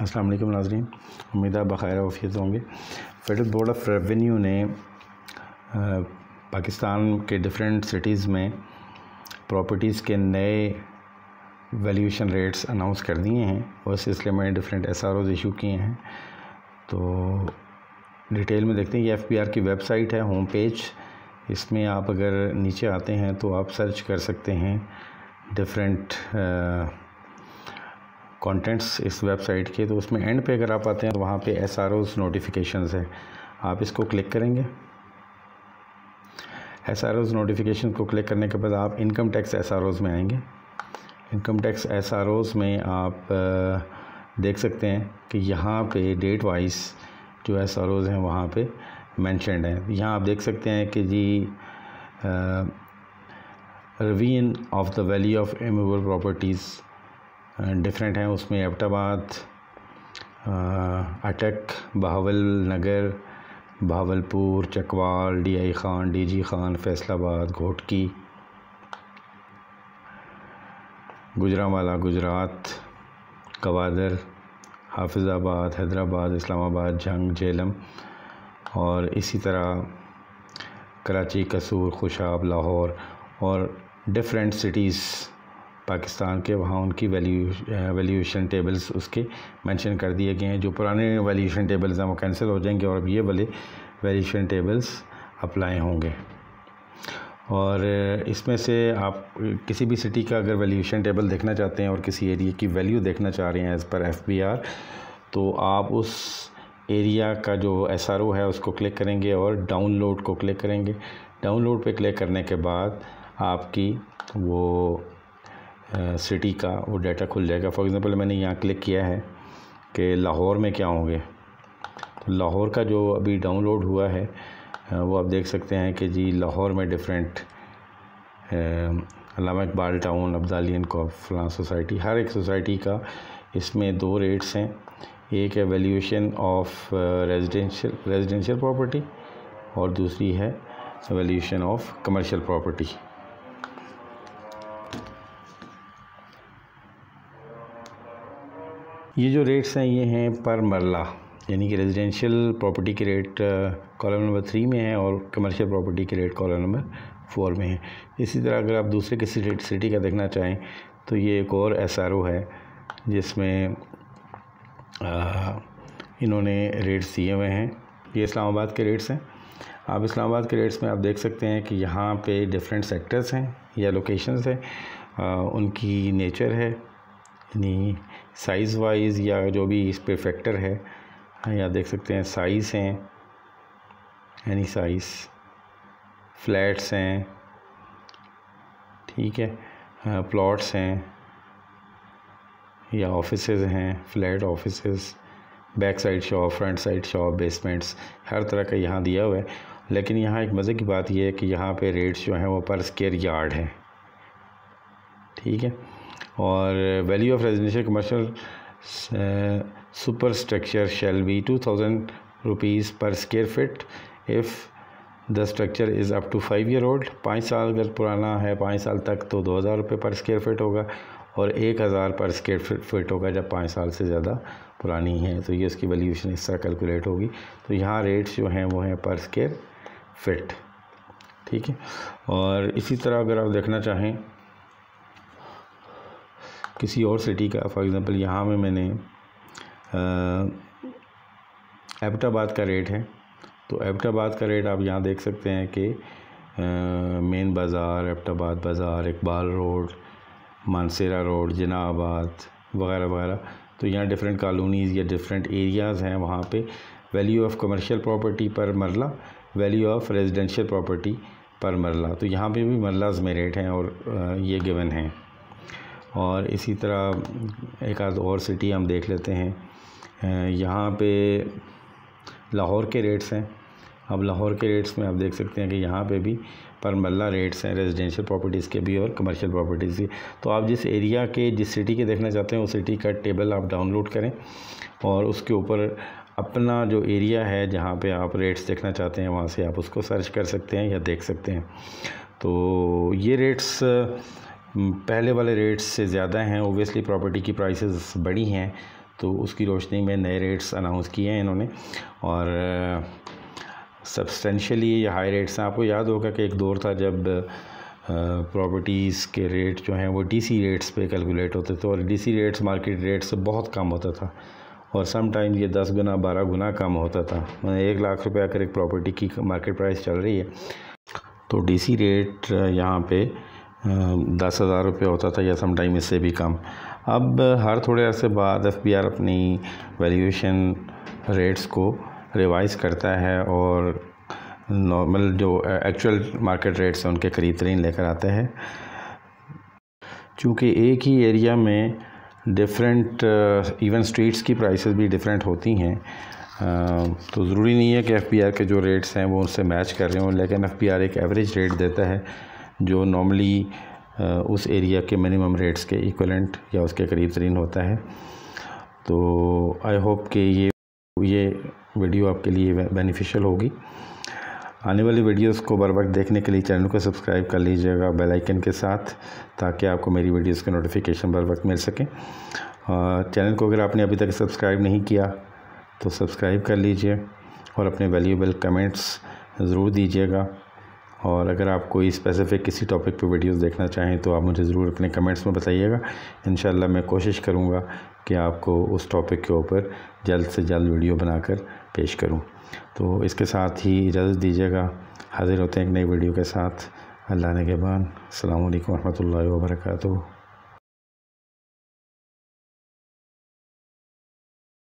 अस्सलाम वालेकुम नाज़रीन, उम्मीद है बख़ैर आफ़ियत होंगे। फेडरल बोर्ड ऑफ रेवेन्यू ने पाकिस्तान के डिफरेंट सिटीज़ में प्रॉपर्टीज़ के नए वैल्यूएशन रेट्स अनाउंस कर दिए हैं और इस सिलसिले में डिफरेंट SROs इशू किए हैं। तो डिटेल में देखते हैं। ये FBR की वेबसाइट है, होम पेज। इसमें आप अगर नीचे आते हैं तो आप सर्च कर सकते हैं डिफरेंट कंटेंट्स इस वेबसाइट के। तो उसमें एंड पे अगर आप आते हैं तो वहाँ पे SROs नोटिफिकेशंस है, आप इसको क्लिक करेंगे। SROs नोटिफिकेशन को क्लिक करने के बाद आप इनकम टैक्स SROs में आएंगे। इनकम टैक्स SROs में आप देख सकते हैं कि यहाँ पे डेट वाइज जो SROs हैं वहाँ पे मेंशन्ड है। यहाँ आप देख सकते हैं कि जी revision of the value of immovable properties different हैं। उसमें एबटाबाद, अटक, बहावल नगर, बहावलपुर, चकवाल, DI खान, DG खान, फैसलाबाद, घोटकी, गुजरांवाला गुजरात, कवादर, हाफिज़ाबाद, हैदराबाद, इस्लामाबाद, जंग, झेलम और इसी तरह कराची, कसूर, खुशाब, लाहौर और डिफरेंट सिटीज़ पाकिस्तान के, वहाँ उनकी वैल्यूएशन टेबल्स उसके मेंशन कर दिए गए हैं। जो पुराने वैल्यूएशन टेबल्स हैं वो कैंसिल हो जाएंगे और अब ये वाले वैल्यूएशन टेबल्स अप्लाई होंगे। और इसमें से आप किसी भी सिटी का अगर वैल्यूएशन टेबल देखना चाहते हैं और किसी एरिया की वैल्यू देखना चाह रहे हैं एज़ पर FBR, तो आप उस एरिया का जो SRO है उसको क्लिक करेंगे और डाउनलोड को क्लिक करेंगे। डाउनलोड पे क्लिक करने के बाद आपकी वो सिटी का वो डाटा खुल जाएगा। फॉर एग्ज़ाम्पल मैंने यहाँ क्लिक किया है कि लाहौर में क्या होंगे, तो लाहौर का जो अभी डाउनलोड हुआ है वो आप देख सकते हैं कि जी लाहौर में डिफरेंट अल्लामा इकबाल टाउन, अब्दालियन को फलां सोसाइटी, हर एक सोसाइटी का इसमें 2 रेट्स हैं। एक है वैल्यूएशन ऑफ रेजिडेंशियल प्रॉपर्टी और दूसरी है वैल्यूएशन ऑफ कमर्शियल प्रॉपर्टी। ये जो रेट्स हैं ये हैं पर मरला, यानी कि रेजिडेंशियल प्रॉपर्टी के रेट कॉलम नंबर 3 में है और कमर्शियल प्रॉपर्टी के रेट कॉलम नंबर 4 में है। इसी तरह अगर आप दूसरे किसी सिटी का देखना चाहें तो ये एक और SRO है जिसमें इन्होंने रेट्स दिए हुए हैं। ये इस्लामाबाद के रेट्स हैं। आप इस्लामाबाद के रेट्स में आप देख सकते हैं कि यहाँ पे डिफरेंट सेक्टर्स हैं या लोकेशंस हैं, उनकी नेचर है, यानी साइज़ वाइज या जो भी इस पे फैक्टर है। यहाँ देख सकते हैं साइज़ हैं, यानी साइज़, फ्लैट्स हैं, ठीक है, प्लॉट्स हैं या ऑफिसेज़ हैं, flat offices, back side shop, front side shop, basements, हर तरह का यहाँ दिया हुआ है। लेकिन यहाँ एक मज़े की बात यह है कि यहाँ पे रेट्स जो हैं वो पर स्क्वायर यार्ड हैं, ठीक है। और value of residential commercial super structure shall be 2000 rupees per square feet if the structure is up to 5 year old. 5 साल अगर पुराना है, 5 साल तक, तो 2000 रुपये पर स्क्वायर फिट होगा और 1000 पर स्क्वायर फिट होगा जब 5 साल से ज़्यादा पुरानी है। तो ये उसकी वैल्यूएशन इस तरह कैलकुलेट होगी। तो यहाँ रेट्स जो हैं वो हैं पर स्क्वायर फिट, ठीक है। और इसी तरह अगर आप देखना चाहें किसी और सिटी का, फॉर एग्ज़ाम्पल यहाँ में मैंने एबटाबाद का रेट है, तो एबटाबाद का रेट आप यहाँ देख सकते हैं कि मेन बाज़ार, एबटाबाद बाज़ार, इकबाल रोड, मानसेरा रोड, जनाबाद वगैरह वगैरह। तो यहाँ डिफरेंट कॉलोनीज़ या डिफरेंट एरियाज़ हैं। वहाँ पे वैल्यू ऑफ कमर्शियल प्रॉपर्टी पर मरला, वैल्यू ऑफ रेजिडेंशियल प्रॉपर्टी पर मरला। तो यहाँ पे भी मरलाज़ में रेट हैं और ये गिवन हैं। और इसी तरह एक आध और सिटी हम देख लेते हैं। यहाँ पे लाहौर के रेट्स हैं। अब लाहौर के रेट्स में आप देख सकते हैं कि यहाँ पे भी पर मरला रेट्स हैं, रेजिडेंशियल प्रॉपर्टीज़ के भी और कमर्शियल प्रॉपर्टीज़ के। तो आप जिस एरिया के, जिस सिटी के देखना चाहते हैं उस सिटी का टेबल आप डाउनलोड करें और उसके ऊपर अपना जो एरिया है जहाँ पे आप रेट्स देखना चाहते हैं वहाँ से आप उसको सर्च कर सकते हैं या देख सकते हैं। तो ये रेट्स पहले वाले रेट्स से ज़्यादा हैं। ओबियसली प्रॉपर्टी की प्राइसेस बढ़ी हैं तो उसकी रोशनी में नए रेट्स अनाउंस किए हैं इन्होंने, और सब्सटेंशियली ये हाई रेट्स हैं। आपको याद होगा कि एक दौर था जब प्रॉपर्टीज़ के रेट जो हैं वो डीसी रेट्स पे कैलकुलेट होते थे, और डीसी रेट्स मार्केट रेट से बहुत कम होता था, और सम टाइम ये 10 गुना 12 गुना कम होता था। 1 लाख रुपये अगर एक प्रॉपर्टी की मार्केट प्राइस चल रही है तो डीसी रेट यहाँ पे 10,000 रुपये होता था, या सम टाइम इससे भी कम। अब हर थोड़े अरसे बाद FBR अपनी वैल्यूएशन रेट्स को रिवाइज़ करता है और नॉर्मल जो एक्चुअल मार्केट रेट्स हैं उनके करीब तरीन लेकर आता है। चूँकि एक ही एरिया में डिफरेंट इवन स्ट्रीट्स की प्राइसेस भी डिफरेंट होती हैं, तो ज़रूरी नहीं है कि FBR के जो रेट्स हैं वो उनसे मैच कर रहे हों, लेकिन FBR एक एवरेज रेट देता है जो नॉर्मली उस एरिया के मिनिमम रेट्स के इक्वलेंट या उसके करीब तरीन होता है। तो आई होप कि ये वीडियो आपके लिए बेनिफिशियल होगी। आने वाली वीडियोस को बर वक्त देखने के लिए चैनल को सब्सक्राइब कर लीजिएगा बेल आइकन के साथ, ताकि आपको मेरी वीडियोस के नोटिफिकेशन बर वक्त मिल सकें। चैनल को अगर आपने अभी तक सब्सक्राइब नहीं किया तो सब्सक्राइब कर लीजिए और अपने वैल्यूएबल कमेंट्स ज़रूर दीजिएगा। और अगर आप कोई स्पेसिफ़िक किसी टॉपिक पे वीडियोस देखना चाहें तो आप मुझे ज़रूर अपने कमेंट्स में बताइएगा। इंशाल्लाह मैं कोशिश करूँगा कि आपको उस टॉपिक के ऊपर जल्द से जल्द वीडियो बनाकर पेश करूँ। तो इसके साथ ही इजाज़त दीजिएगा, हाज़िर होते हैं एक नई वीडियो के साथ। अल्लाह ने के बाद। अस्सलामु अलैकुम रहमतुल्लाहि व बरकातुहू।